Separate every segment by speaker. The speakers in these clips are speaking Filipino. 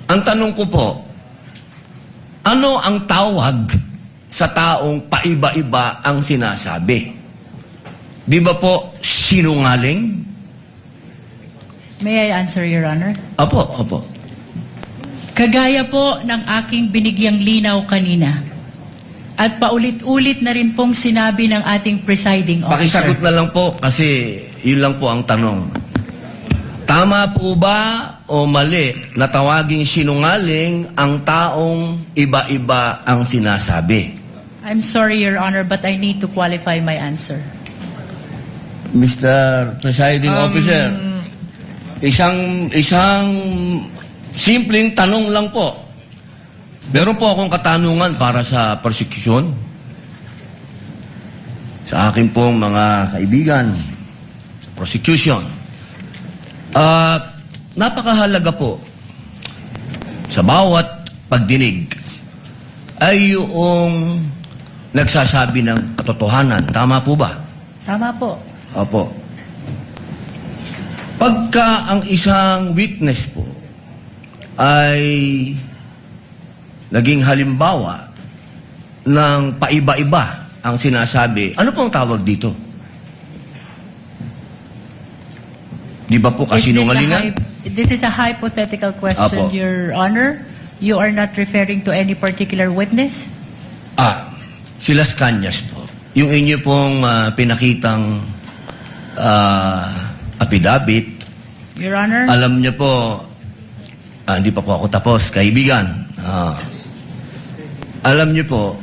Speaker 1: Ang tanong ko po, ano ang tawag sa taong paiba-iba ang sinasabi? Di ba po sinungaling?
Speaker 2: May I answer, Your Honor?
Speaker 1: Opo, opo.
Speaker 2: Kagaya po ng aking binigyang linaw kanina at paulit-ulit na rin pong sinabi ng ating presiding officer.
Speaker 1: Pakisagot na lang po kasi yun lang po ang tanong. Tama po ba o mali na tawaging sinungaling ang taong iba-iba ang sinasabi?
Speaker 2: I'm sorry, Your Honor, but I need to qualify my answer.
Speaker 1: Mr. Presiding Officer, isang simpleng tanong lang po. Meron po akong katanungan para sa prosecution. Sa akin pong mga kaibigan, sa prosecution. Napakahalaga po sa bawat pagdinig ay yung nagsasabi ng katotohanan. Tama po ba?
Speaker 2: Tama po.
Speaker 1: Opo. Pagka ang isang witness po ay naging halimbawa ng paiba-iba ang sinasabi, ano pong tawag dito? Di ba po kasinungalingan?
Speaker 2: This is a hypothetical question,
Speaker 1: Apo.
Speaker 2: Your Honor. You are not referring to any particular witness?
Speaker 1: Si Las Cañas po. Yung inyo pong pinakitang affidavit,
Speaker 2: Your Honor?
Speaker 1: alam niyo po, hindi pa po ako tapos, kaibigan. Alam niyo po,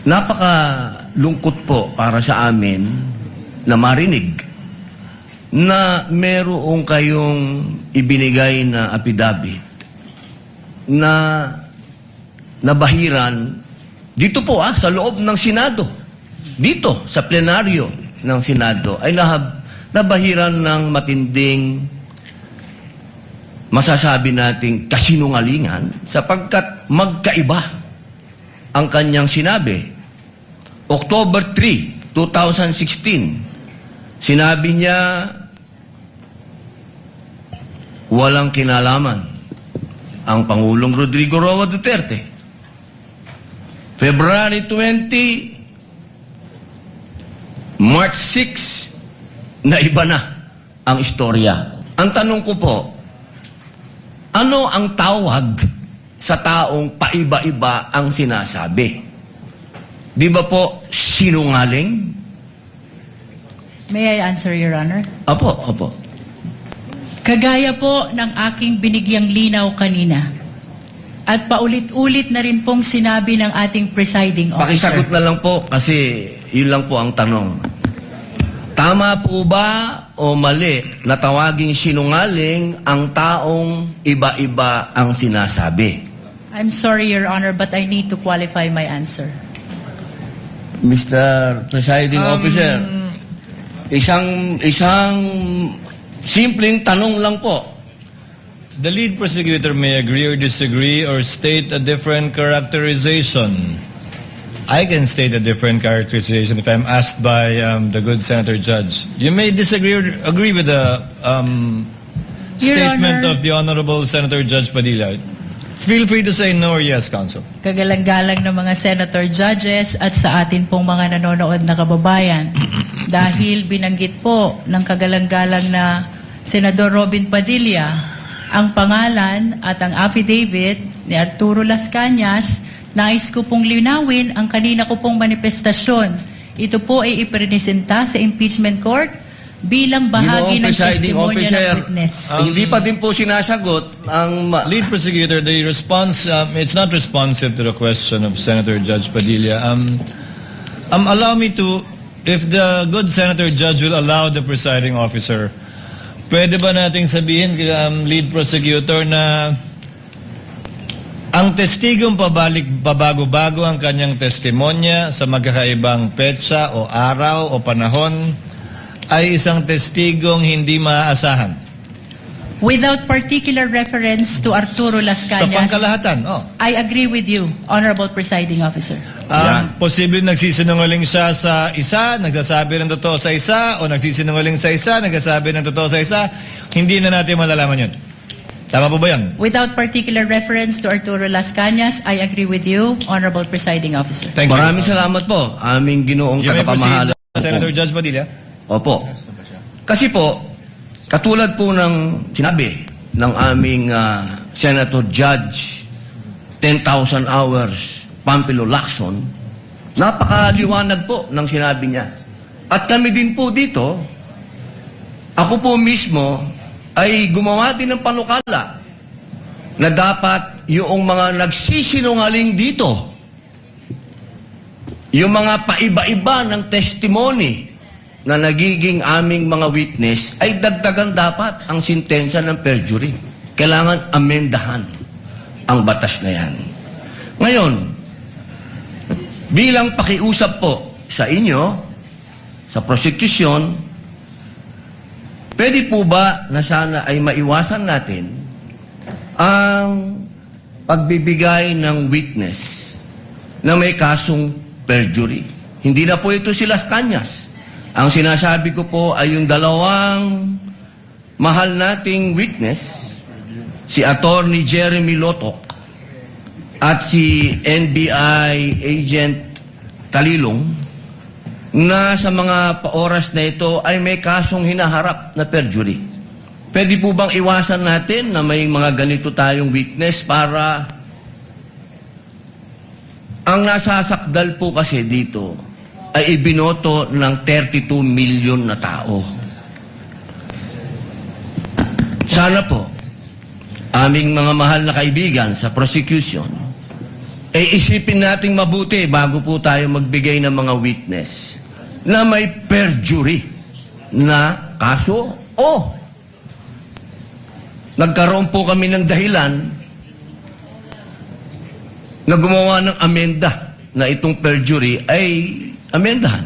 Speaker 1: napakalungkot po para sa amin na marinig na merong kayong ibinigay na affidavit na nabahiran dito po sa loob ng Senado. Dito, sa plenaryo ng Senado ay nabahiran ng matinding masasabi nating kasinungalingan sapagkat magkaiba ang kanyang sinabi. October 3, 2016, sinabi niya walang kinalaman ang Pangulong Rodrigo Roa Duterte. February 20, March 6, na iba na ang istorya. Ang tanong ko po, ano ang tawag sa taong paiba-iba ang sinasabi? Di ba po sinungaling?
Speaker 2: May I answer, Your Honor?
Speaker 1: Opo, opo.
Speaker 2: Kagaya po ng aking binigyang linaw kanina at paulit-ulit na rin pong sinabi ng ating presiding officer.
Speaker 1: Pakisagot na lang po kasi yun lang po ang tanong. Tama po ba o mali na tawaging sinungaling ang taong iba-iba ang sinasabi?
Speaker 2: I'm sorry, Your Honor, but I need to qualify my answer.
Speaker 1: Mr. Presiding Officer, isang simpleng tanong lang po.
Speaker 3: The lead prosecutor may agree or disagree or state a different characterization. I can state a different characterization if I'm asked by the good Senator Judge. You may disagree or agree with the statement
Speaker 2: Honor,
Speaker 3: of the Honorable Senator Judge Padilla. Feel free to say no or yes, Counsel.
Speaker 2: Kagalang-galang ng mga senator judges at sa atin pong mga nanonood na kababayan. Dahil binanggit po ng kagalang-galang na Senador Robin Padilla ang pangalan at ang affidavit ni Arturo Las Cañas, nais ko pong linawin ang kanina ko pong manifestasyon. Ito po ay ipresenta sa impeachment court bilang bahagi ng testimonya ng witness.
Speaker 1: Hindi pa din po sinasagot ang...
Speaker 3: Lead prosecutor, the response, it's not responsive to the question of Senator Judge Padilla. Allow me to, if the good Senator Judge will allow the presiding officer, pwede ba nating sabihin, lead prosecutor, na ang testigong pabago-bago ang kanyang testimonya sa magkakaibang petsa o araw o panahon ay isang testigong hindi maaasahan?
Speaker 2: Without particular reference to Arturo Las
Speaker 3: Sa
Speaker 2: Cañas,
Speaker 3: pangkalahatan,
Speaker 2: I agree with you, Honorable Presiding Officer.
Speaker 3: Posible nagsisinungaling siya sa isa, nagsasabi ng totoo sa isa, o nagsisinungaling sa isa, nagsasabi ng totoo sa isa, hindi na natin malalaman yun. Tama po ba yan?
Speaker 2: Without particular reference to Arturo Las Cañas, I agree with you, Honorable Presiding Officer.
Speaker 3: Thank you.
Speaker 1: Maraming salamat po, aming ginoong
Speaker 3: You may proceed,
Speaker 1: tagapamahala.
Speaker 3: Senator Judge Padilla.
Speaker 1: Opo. Kasi po, katulad po ng sinabi ng aming Senator Judge 10,000 hours Pampilo Lacson, napakaliwanag po ng sinabi niya. At kami din po dito, ako po mismo ay gumawa din ng panukala na dapat yung mga nagsisinungaling dito, yung mga paiba-iba ng testimony na nagiging aming mga witness, ay dagdagan dapat ang sintensya ng perjury. Kailangan amendahan ang batas na yan. Ngayon, bilang pakiusap po sa inyo, sa prosecution, pwede po ba na sana ay maiwasan natin ang pagbibigay ng witness na may kasong perjury? Hindi na po ito si Las Cañas. Ang sinasabi ko po ay yung dalawang mahal nating witness, si Attorney Jeremy Lotok at si NBI Agent Talilong, na sa mga oras na ito ay may kasong hinaharap na perjury. Pwede po bang iwasan natin na may mga ganito tayong witness para ang nasasakdal po kasi dito ay ibinoto ng 32 million na tao. Sana po, aming mga mahal na kaibigan sa prosecution, ay isipin nating mabuti bago po tayo magbigay ng mga witness na may perjury na kaso o nagkaroon po kami ng dahilan na gumawa ng amenda na itong perjury ay amendahan.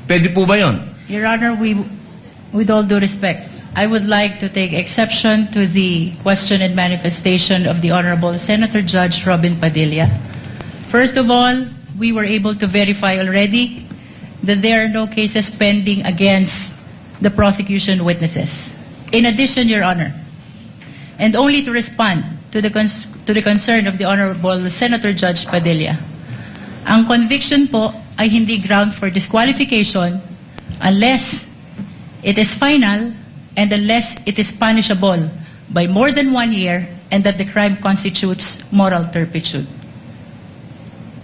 Speaker 1: Pwede po ba yun?
Speaker 2: Your Honor, with all due respect, I would like to take exception to the question and manifestation of the Honorable Senator Judge Robin Padilla. First of all, we were able to verify already that there are no cases pending against the prosecution witnesses. In addition, Your Honor, and only to respond to the concern of the Honorable Senator Judge Padilla, ang conviction po ay hindi ground for disqualification unless it is final and unless it is punishable by more than 1 year and that the crime constitutes moral turpitude.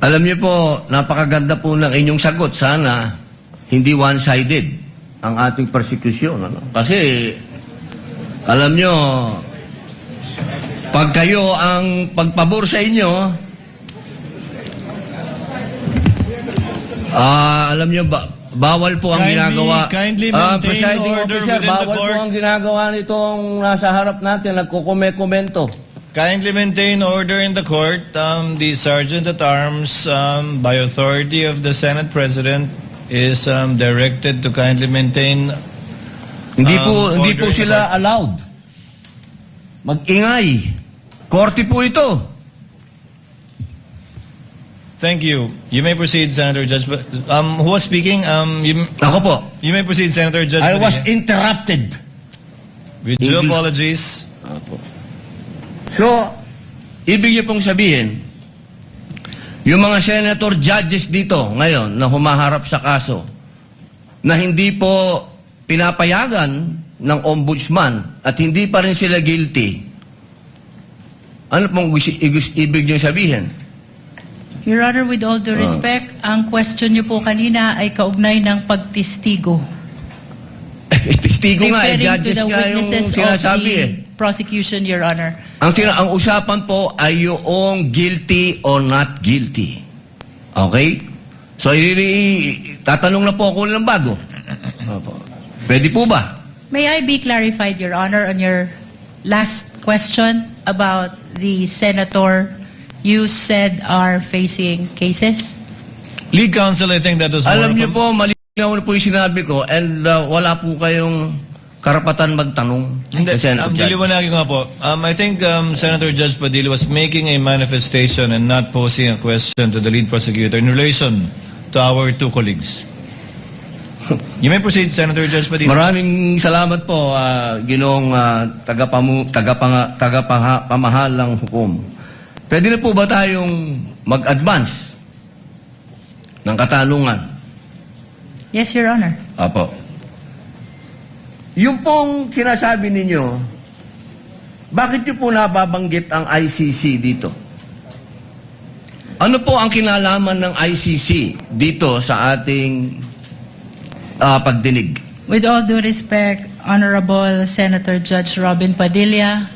Speaker 1: Alam niyo po, napakaganda po ng inyong sagot. Sana hindi one-sided ang ating persecution. Ano? Kasi, alam niyo, pag kayo ang pagpabor sa inyo, alam niyo ba, bawal po ang ginagawa.
Speaker 3: Kindly maintain
Speaker 1: Presiding
Speaker 3: order
Speaker 1: Officer,
Speaker 3: within the
Speaker 1: bawal
Speaker 3: court.
Speaker 1: po ang ginagawa nitong nasa harap natin, nagkukomento.
Speaker 3: Kindly maintain order in the court. The Sergeant at Arms, by authority of the Senate President, is directed to kindly maintain.
Speaker 1: Hindi po
Speaker 3: order in the
Speaker 1: sila allowed mag-ingay. Korte po ito.
Speaker 3: Thank you. You may proceed, Senator Judge. Who was speaking?
Speaker 1: Ako po.
Speaker 3: You may proceed, Senator Judge.
Speaker 1: I was
Speaker 3: Padilla.
Speaker 1: interrupted.
Speaker 3: With due apologies.
Speaker 1: Apo. So, ibig niyo pong sabihin, yung mga senator judges dito ngayon na humaharap sa kaso na hindi po pinapayagan ng ombudsman at hindi pa rin sila guilty, ano pong ibig niyo sabihin?
Speaker 2: Your Honor, with all due respect, ang question niyo po kanina ay kaugnay ng pagtistigo.
Speaker 1: Testigo nga,
Speaker 2: Referring to
Speaker 1: judges
Speaker 2: the
Speaker 1: nga yung
Speaker 2: witnesses of
Speaker 1: sinasabi
Speaker 2: the prosecution, Your Honor.
Speaker 1: Ang usapan po ay yung guilty or not guilty. Okay? So, tatanong na po ako ng bago. Opo. Pwede po ba?
Speaker 2: May I be clarified, Your Honor, on your last question about the senator you said are facing cases?
Speaker 3: Lead counsel, I think that was
Speaker 1: Alam
Speaker 3: more
Speaker 1: niyo
Speaker 3: from-
Speaker 1: po, malinaw na po yung sinabi ko and wala po kayong karapatan magtanong.
Speaker 3: Hindi,
Speaker 1: Kasi
Speaker 3: diliwanagin ko nga po. I think Senator Judge Padilla was making a manifestation and not posing a question to the lead prosecutor in relation to our two colleagues. You may proceed, Senator Judge Padilla.
Speaker 1: Maraming salamat po, Ginoong tagapamahalang hukom. Pwede na po ba tayong mag-advance ng katanungan?
Speaker 2: Yes, Your Honor.
Speaker 1: Apo. Yung pong sinasabi ninyo, bakit nyo po nababanggit ang ICC dito? Ano po ang kinalaman ng ICC dito sa ating pagdinig?
Speaker 2: With all due respect, Honorable Senator Judge Robin Padilla,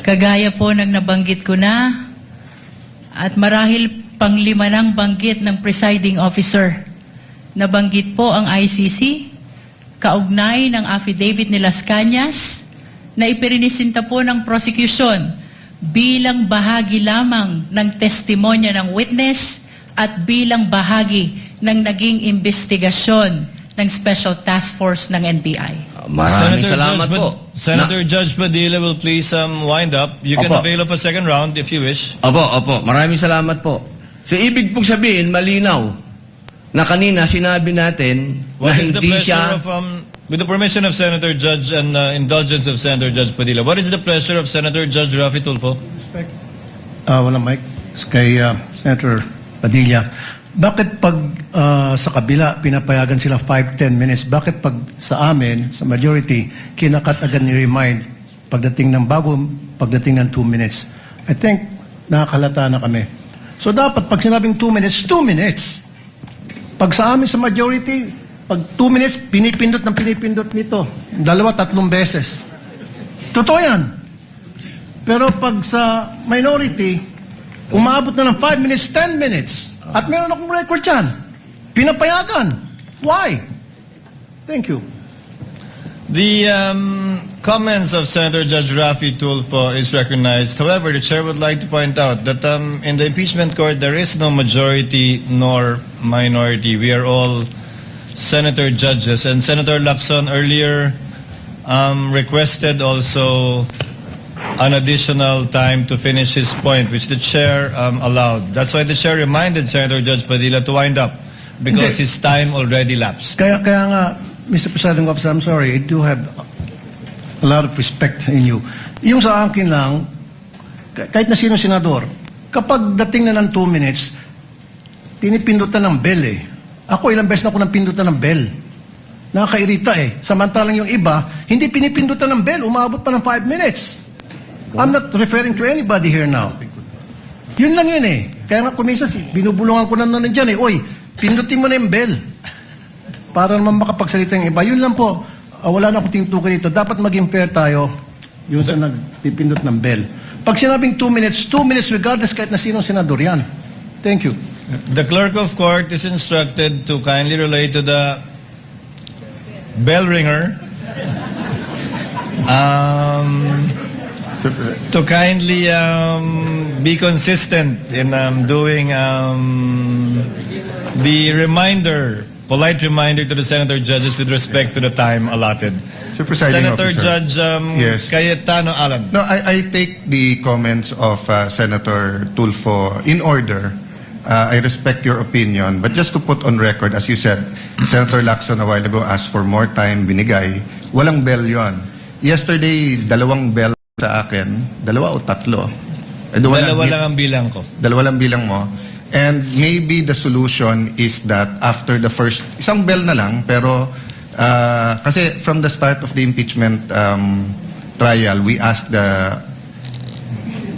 Speaker 2: kagaya po ng nabanggit ko na, at marahil panglima ng banggit ng presiding officer, nabanggit po ang ICC, kaugnay ng affidavit ni Las Cañas, na ipirinisinta po ng prosecution bilang bahagi lamang ng testimonya ng witness at bilang bahagi ng naging investigasyon ng Special Task Force ng NBI.
Speaker 1: Maraming salamat po.
Speaker 3: Senator Judge Padilla will please wind up. You can
Speaker 1: Opo.
Speaker 3: avail of a second round if you wish.
Speaker 1: Opo. Maraming salamat po. So, ibig pong sabihin, malinaw, na kanina sinabi natin na
Speaker 3: What is the
Speaker 1: hindi
Speaker 3: pleasure
Speaker 1: siya...
Speaker 3: of, with the permission of Senator Judge and indulgence of Senator Judge Padilla, what is the pleasure of Senator Judge Rafi Tulfo?
Speaker 4: Walang mic. Kay Senator Padilla. Bakit pag sa kabila pinapayagan sila 5-10 minutes? Bakit pag sa amin, sa majority, kinakat agad ni remind pagdating ng pagdating ng 2 minutes? I think nakakalata na kami. So dapat pag sinabing 2 minutes, 2 minutes. Pag sa amin sa majority, pag 2 minutes, pinipindot nito. 2-3 beses. Totoo yan. Pero pag sa minority, umaabot na ng 5 minutes, 10 minutes. At meron akong record yan. Pinapayagan. Why? Thank you.
Speaker 3: The comments of Senator Judge Rafi Tulfo is recognized. However, the chair would like to point out that in the impeachment court, there is no majority nor minority. We are all senator judges. And Senator Lacson earlier requested also an additional time to finish his point, which the chair allowed. That's why the chair reminded Senator Judge Padilla to wind up, because
Speaker 4: Hindi.
Speaker 3: his time already lapsed.
Speaker 4: Kaya nga, Mr. Presiding Officer, I'm sorry, I do have a lot of respect in you. Yung sa akin lang, kahit na sino senador, kapag dating na ng 2 minutes, pinipindutan ng bell eh. Ako ilang beses na ako nang pindutan ng bell. Nakakairita eh. Samantalang yung iba, hindi pinipindutan ng bell, umabot pa ng 5 minutes. I'm not referring to anybody here now. Yun lang yun eh. Kaya nga kumisa, binubulungan ko na nandiyan eh. Oy, pindutin mo na yung bell. Para naman makapagsalita yung iba. Yun lang po. Wala na akong tinutukoy dito. Dapat maging fair tayo. Yung sa nagpipindot ng bell. Pag sinabing 2 minutes regardless kahit na sinong senador yan. Thank you.
Speaker 3: The clerk of court is instructed to kindly relate to the bell ringer to kindly be consistent in doing the polite reminder to the senator judges with respect to the time allotted.
Speaker 5: Sir Presiding
Speaker 3: Senator
Speaker 5: Officer.
Speaker 3: Judge
Speaker 5: Yes.
Speaker 3: Cayetano Alan.
Speaker 5: No, I take the comments of Senator Tulfo in order. I respect your opinion, but just to put on record, as you said, Senator Lacson a while ago asked for more time, binigay. Walang bell yon. Yesterday, 2 bell sa akin, 2 o 3.
Speaker 3: Dalawa lang ang bilang ko.
Speaker 5: 2 lang bilang mo. And maybe the solution is that after the first, isang bell na lang, pero kasi from the start of the impeachment trial, we asked the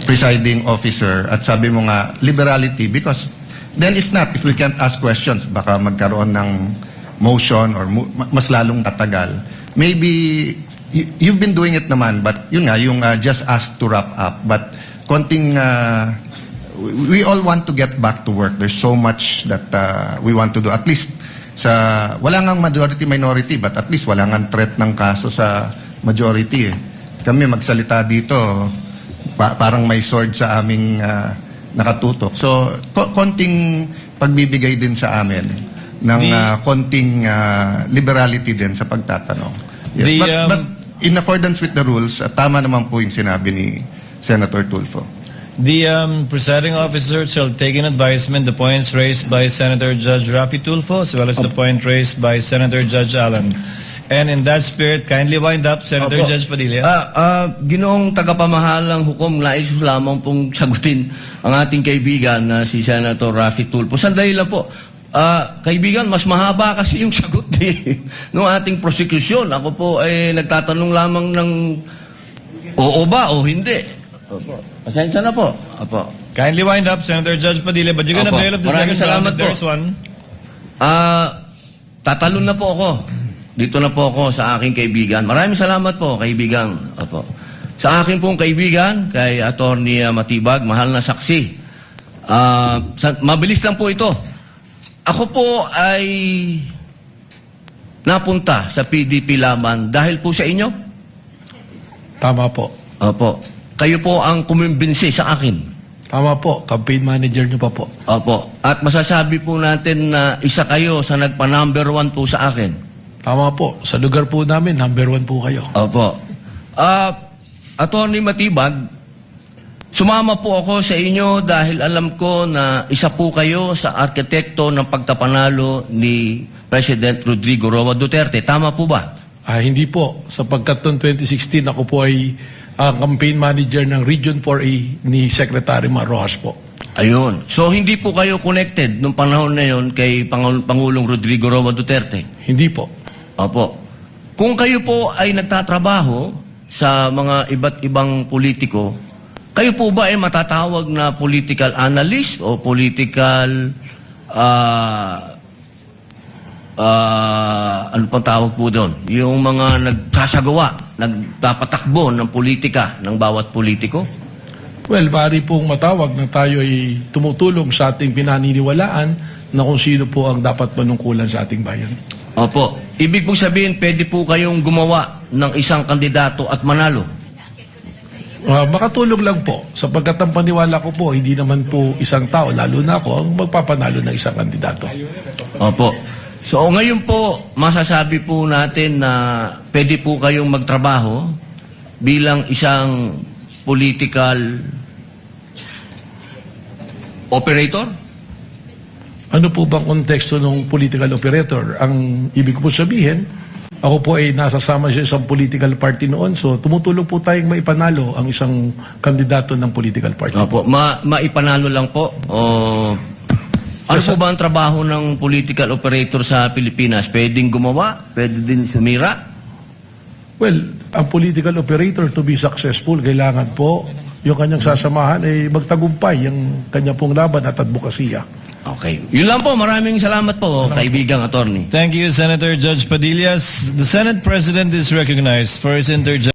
Speaker 5: presiding officer at sabi mo nga, liberality, because then if we can't ask questions, baka magkaroon ng motion or mas lalong tatagal. Maybe, you've been doing it naman, but yun nga, yung just ask to wrap up. But konting, we all want to get back to work. There's so much that we want to do. At least, wala ngang majority-minority, but at least wala ngang threat ng kaso sa majority eh. Kami magsalita dito, parang may sword sa aming nakatutok. So, konting pagbibigay din sa amin ng konting liberality din sa pagtatanong. Yes. But in accordance with the rules, tama naman po yung sinabi ni Senator Tulfo.
Speaker 3: The presiding officer shall take in advisement the points raised by Senator Judge Rafi Tulfo as well as the point raised by Senator Judge Allen. And in that spirit, kindly wind up, Senator
Speaker 1: Opo.
Speaker 3: Judge Padilla.
Speaker 1: Ginoong tagapamahalang hukom, nais lamang pong sagutin ang ating kaibigan na si Senator Rafi Tulfo. Sandali lang po. Kaibigan, mas mahaba kasi yung sagot ng ating prosecution. Ako po ay nagtatanong lamang ng oo ba o hindi. Opo. Pasensya na po. Opo.
Speaker 3: Kindly wind up, Senator Judge Padilla, but you're gonna
Speaker 1: Opo.
Speaker 3: bail of the
Speaker 1: Maraming
Speaker 3: second round
Speaker 1: salamat
Speaker 3: if there's
Speaker 1: po.
Speaker 3: one.
Speaker 1: Tatalon na po ako. Dito na po ako sa aking kaibigan. Maraming salamat po, kaibigan. Opo. Sa aking pong kaibigan, kay Attorney Matibag, mahal na saksi. Mabilis lang po ito. Ako po ay napunta sa PDP Laban dahil po sa inyo.
Speaker 6: Tama po.
Speaker 1: Opo. Kayo po ang kumimbinsi sa akin.
Speaker 6: Tama po. Campaign manager nyo pa po.
Speaker 1: Opo. At masasabi po natin na isa kayo sa nagpa-number 1 po sa akin.
Speaker 6: Tama po. Sa lugar po namin, number 1 po kayo.
Speaker 1: Opo. Attorney Matibag, sumama po ako sa inyo dahil alam ko na isa po kayo sa arkitekto ng pagkapanalo ni President Rodrigo Roa Duterte. Tama po ba?
Speaker 6: Hindi po. Sapagkat noong 2016, ako po ay campaign manager ng Region 4A ni Secretary Mar Rojas po.
Speaker 1: Ayun. So, hindi po kayo connected nung panahon na yon kay Pangulong Rodrigo Roa Duterte?
Speaker 6: Hindi po.
Speaker 1: Opo. Kung kayo po ay nagtatrabaho sa mga iba't ibang politiko, kayo po ba ay matatawag na political analyst o political ano pang tawag po doon? Yung mga nagsasagawa, nagpapatakbo ng politika ng bawat politiko?
Speaker 6: Well, maaari pong matawag na tayo ay tumutulong sa ating pinaniniwalaan na kung sino po ang dapat manungkulan sa ating bayan.
Speaker 1: Opo. Ibig pong sabihin, pwede po kayong gumawa ng isang kandidato at manalo?
Speaker 6: Makatulong lang po. Sapagkat ang paniwala ko po, hindi naman po isang tao, lalo na ako, ang magpapanalo ng isang kandidato.
Speaker 1: Opo. So ngayon po, masasabi po natin na pwede po kayong magtrabaho bilang isang political operator?
Speaker 6: Ano po bang konteksto ng political operator? Ang ibig ko po sabihin, ako po ay nasasama sa isang political party noon, so tumutulong po tayong maipanalo ang isang kandidato ng political party.
Speaker 1: Opo. Maipanalo lang po? O ano po ba ang trabaho ng political operator sa Pilipinas? Pwedeng gumawa? Pwede din sumira?
Speaker 6: Well, ang political operator to be successful, kailangan po yung kanyang sasamahan ay magtagumpay yung kanya pong laban at advokasya.
Speaker 1: Okay. Yun lang po. Maraming salamat po, kaibigang attorney.
Speaker 3: Thank you, Senator Judge Padilla. The Senate President is recognized for his interjection.